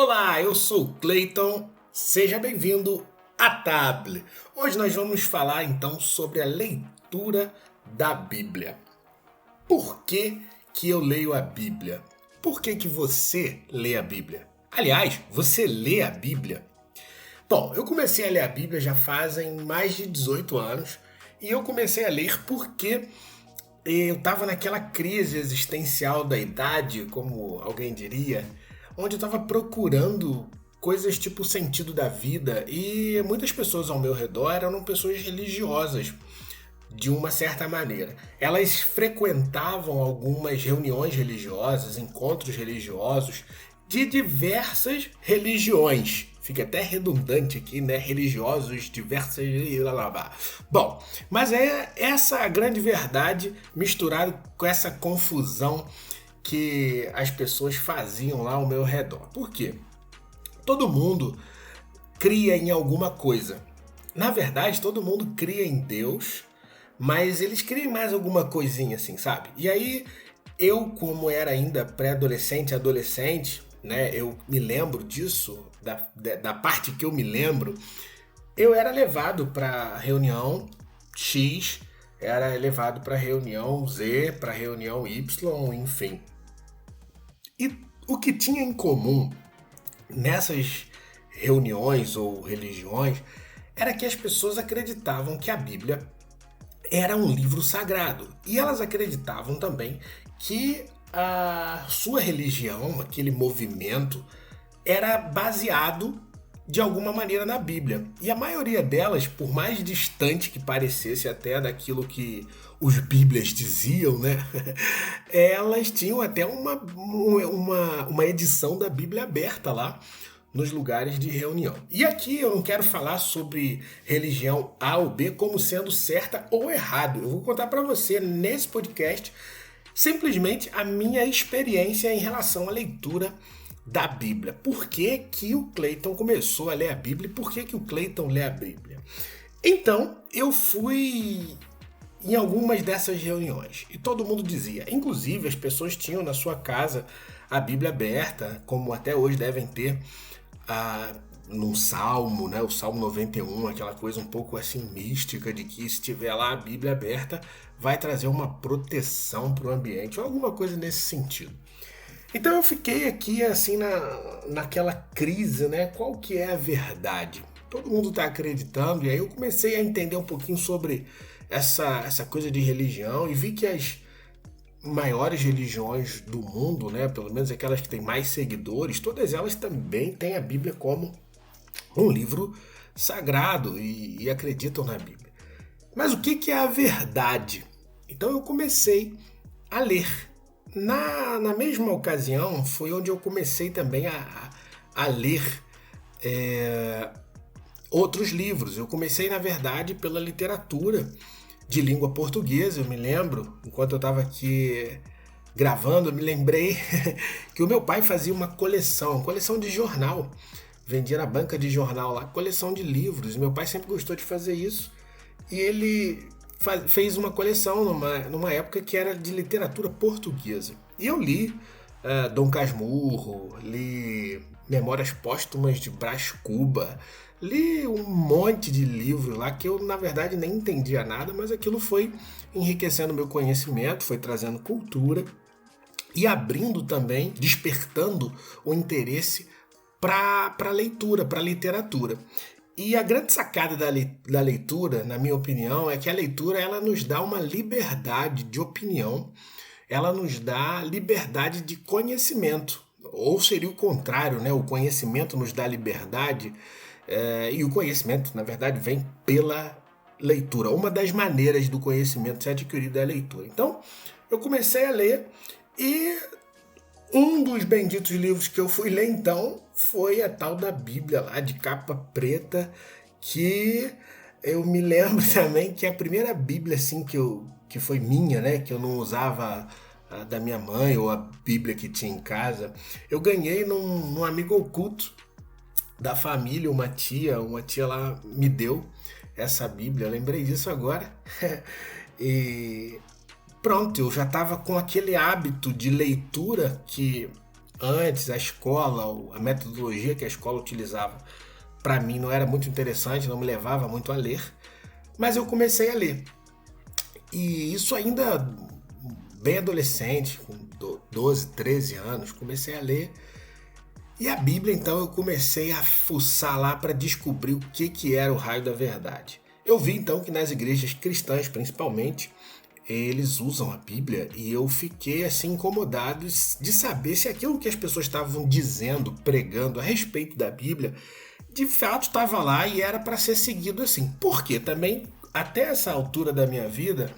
Olá, eu sou o Clayton, seja bem-vindo à Table. Hoje nós vamos falar então sobre a leitura da Bíblia. Por que eu leio a Bíblia? Por que você lê a Bíblia? Aliás, você lê a Bíblia? Bom, eu comecei a ler a Bíblia já fazem mais de 18 anos e eu comecei a ler porque eu estava naquela crise existencial da idade, como alguém diria, onde eu estava procurando coisas tipo o sentido da vida e muitas pessoas ao meu redor eram pessoas religiosas de uma certa maneira. Elas frequentavam algumas reuniões religiosas, encontros religiosos de diversas religiões. Fica até redundante aqui, né? Religiosos, diversas. Bom, mas é essa a grande verdade misturado com essa confusão que as pessoas faziam lá ao meu redor. Por quê? Todo mundo cria em alguma coisa. Na verdade, todo mundo cria em Deus, mas eles criam em mais alguma coisinha assim, sabe? E aí, eu como era ainda pré-adolescente, adolescente, né? Eu me lembro disso, da parte que eu me lembro, eu era levado para reunião X, era levado para reunião Z, para reunião Y, enfim. E o que tinha em comum nessas reuniões ou religiões era que as pessoas acreditavam que a Bíblia era um livro sagrado. E elas acreditavam também que a sua religião, aquele movimento, era baseado de alguma maneira na Bíblia. E a maioria delas, por mais distante que parecesse até daquilo que os Bíblias diziam, né? Elas tinham até uma edição da Bíblia aberta lá nos lugares de reunião. E aqui eu não quero falar sobre religião A ou B como sendo certa ou errado. Eu vou contar para você nesse podcast simplesmente a minha experiência em relação à leitura da Bíblia. Por que que o Clayton começou a ler a Bíblia e por que que o Clayton lê a Bíblia? Então, eu fui em algumas dessas reuniões e todo mundo dizia, inclusive as pessoas tinham na sua casa a Bíblia aberta, como até hoje devem ter num salmo, né? O Salmo 91, aquela coisa um pouco assim mística de que se tiver lá a Bíblia aberta vai trazer uma proteção para o ambiente ou alguma coisa nesse sentido. Então eu fiquei aqui assim naquela crise, né? Qual que é a verdade? Todo mundo está acreditando e aí eu comecei a entender um pouquinho sobre essa coisa de religião e vi que as maiores religiões do mundo, né? Pelo menos aquelas que têm mais seguidores, todas elas também têm a Bíblia como um livro sagrado e acreditam na Bíblia. Mas o que é a verdade? Então eu comecei a ler. Na mesma ocasião foi onde eu comecei também a ler outros livros. Eu comecei, na verdade, pela literatura de língua portuguesa. Eu me lembro, enquanto eu estava aqui gravando, eu me lembrei que o meu pai fazia uma coleção de jornal. Vendia na banca de jornal lá, coleção de livros. Meu pai sempre gostou de fazer isso. E ele fez uma coleção numa época que era de literatura portuguesa. E eu li Dom Casmurro, li Memórias Póstumas de Brás Cuba, li um monte de livros lá que eu na verdade nem entendia nada, mas aquilo foi enriquecendo meu conhecimento, foi trazendo cultura e abrindo também, despertando o interesse para a leitura, para a literatura. E a grande sacada da leitura, na minha opinião, é que a leitura ela nos dá uma liberdade de opinião, ela nos dá liberdade de conhecimento, ou seria o contrário, né? O conhecimento nos dá liberdade e o conhecimento, na verdade, vem pela leitura. Uma das maneiras do conhecimento ser adquirido é a leitura. Então, eu comecei a ler e um dos benditos livros que eu fui ler então foi a tal da Bíblia lá de capa preta, que eu me lembro também que a primeira Bíblia assim que foi minha, né, que eu não usava a da minha mãe ou a Bíblia que tinha em casa, eu ganhei num amigo oculto da família, uma tia lá me deu essa Bíblia, eu lembrei disso agora. E pronto, eu já estava com aquele hábito de leitura que antes, a escola, a metodologia que a escola utilizava, para mim não era muito interessante, não me levava muito a ler, mas eu comecei a ler. E isso ainda bem adolescente, com 12, 13 anos, comecei a ler. E a Bíblia, então, eu comecei a fuçar lá para descobrir o que era o raio da verdade. Eu vi, então, que nas igrejas cristãs, principalmente, eles usam a Bíblia e eu fiquei, assim, incomodado de saber se aquilo que as pessoas estavam dizendo, pregando a respeito da Bíblia, de fato estava lá e era para ser seguido assim. Porque também, até essa altura da minha vida,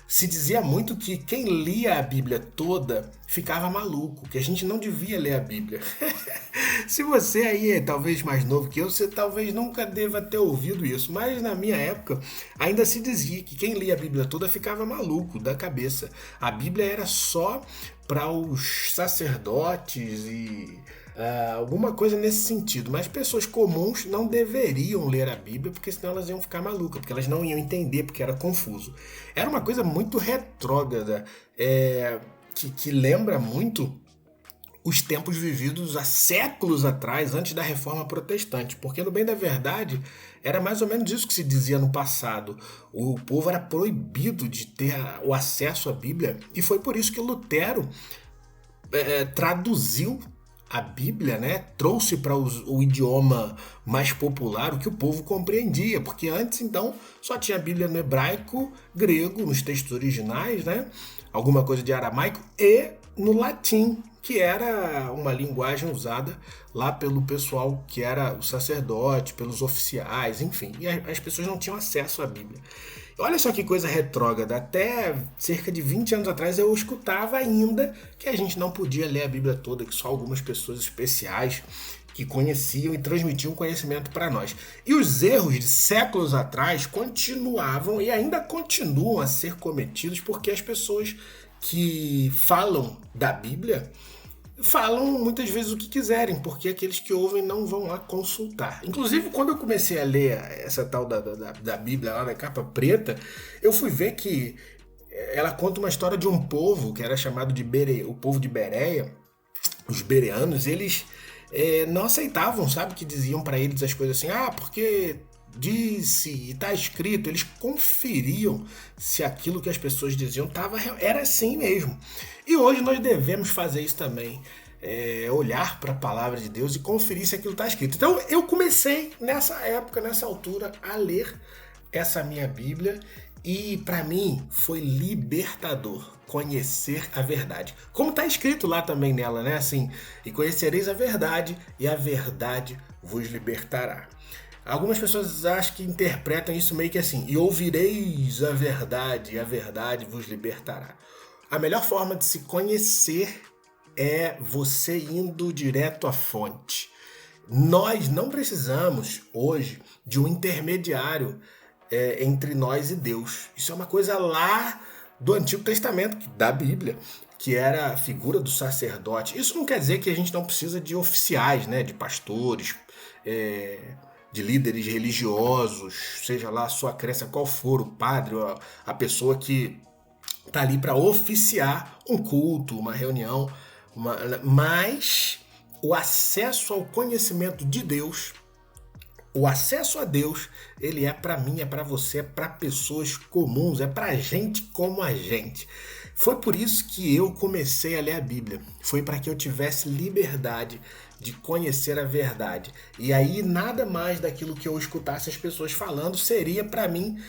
se dizia muito que quem lia a Bíblia toda ficava maluco, que a gente não devia ler a Bíblia. Se você aí é talvez mais novo que eu, você talvez nunca deva ter ouvido isso, mas na minha época ainda se dizia que quem lia a Bíblia toda ficava maluco da cabeça. A Bíblia era só para os sacerdotes e alguma coisa nesse sentido, mas pessoas comuns não deveriam ler a Bíblia porque senão elas iam ficar malucas, porque elas não iam entender, porque era confuso. Era uma coisa muito retrógrada, que lembra muito os tempos vividos há séculos atrás, antes da Reforma Protestante, porque no bem da verdade era mais ou menos isso que se dizia no passado. O povo era proibido de ter o acesso à Bíblia e foi por isso que Lutero traduziu a Bíblia, né, trouxe para o idioma mais popular, o que o povo compreendia, porque antes então só tinha a Bíblia no hebraico, grego, nos textos originais, né, alguma coisa de aramaico e no latim, que era uma linguagem usada lá pelo pessoal que era o sacerdote, pelos oficiais, enfim, e as pessoas não tinham acesso à Bíblia. Olha só que coisa retrógrada, até cerca de 20 anos atrás eu escutava ainda que a gente não podia ler a Bíblia toda, que só algumas pessoas especiais que conheciam e transmitiam conhecimento para nós. E os erros de séculos atrás continuavam e ainda continuam a ser cometidos porque as pessoas que falam da Bíblia falam muitas vezes o que quiserem, porque aqueles que ouvem não vão lá consultar. Inclusive, quando eu comecei a ler essa tal da Bíblia lá na capa preta, eu fui ver que ela conta uma história de um povo que era chamado de o povo de Bereia, os bereanos. Eles não aceitavam, sabe, que diziam para eles as coisas assim, porque disse e está escrito. Eles conferiam se aquilo que as pessoas diziam era assim mesmo. E hoje nós devemos fazer isso também, olhar para a palavra de Deus e conferir se aquilo está escrito. Então eu comecei nessa época, nessa altura, a ler essa minha Bíblia e para mim foi libertador conhecer a verdade. Como está escrito lá também nela, né? Assim, e conhecereis a verdade e a verdade vos libertará. Algumas pessoas acham que interpretam isso meio que assim, e ouvireis a verdade e a verdade vos libertará. A melhor forma de se conhecer é você indo direto à fonte. Nós não precisamos hoje de um intermediário entre nós e Deus. Isso é uma coisa lá do Antigo Testamento, da Bíblia, que era a figura do sacerdote. Isso não quer dizer que a gente não precisa de oficiais, né, de pastores, de líderes religiosos, seja lá a sua crença qual for, o padre, a pessoa que está ali para oficiar um culto, uma reunião, mas o acesso ao conhecimento de Deus, o acesso a Deus, ele é para mim, é para você, é para pessoas comuns, é para gente como a gente. Foi por isso que eu comecei a ler a Bíblia. Foi para que eu tivesse liberdade de conhecer a verdade. E aí nada mais daquilo que eu escutasse as pessoas falando seria para mim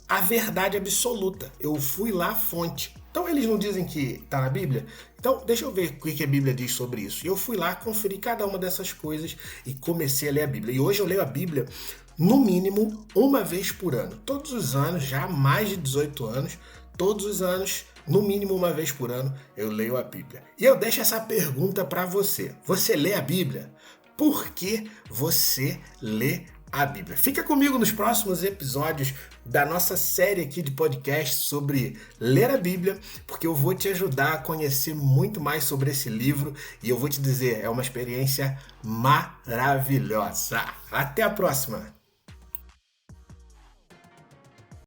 a verdade absoluta. Eu fui lá à fonte. Então eles não dizem que está na Bíblia? Então deixa eu ver o que a Bíblia diz sobre isso. E eu fui lá, conferi cada uma dessas coisas e comecei a ler a Bíblia. E hoje eu leio a Bíblia no mínimo uma vez por ano. Todos os anos, já há mais de 18 anos, todos os anos, no mínimo uma vez por ano, eu leio a Bíblia. E eu deixo essa pergunta para você. Você lê a Bíblia? Por que você lê a Bíblia? Fica comigo nos próximos episódios da nossa série aqui de podcast sobre ler a Bíblia, porque eu vou te ajudar a conhecer muito mais sobre esse livro e eu vou te dizer, é uma experiência maravilhosa. Até a próxima!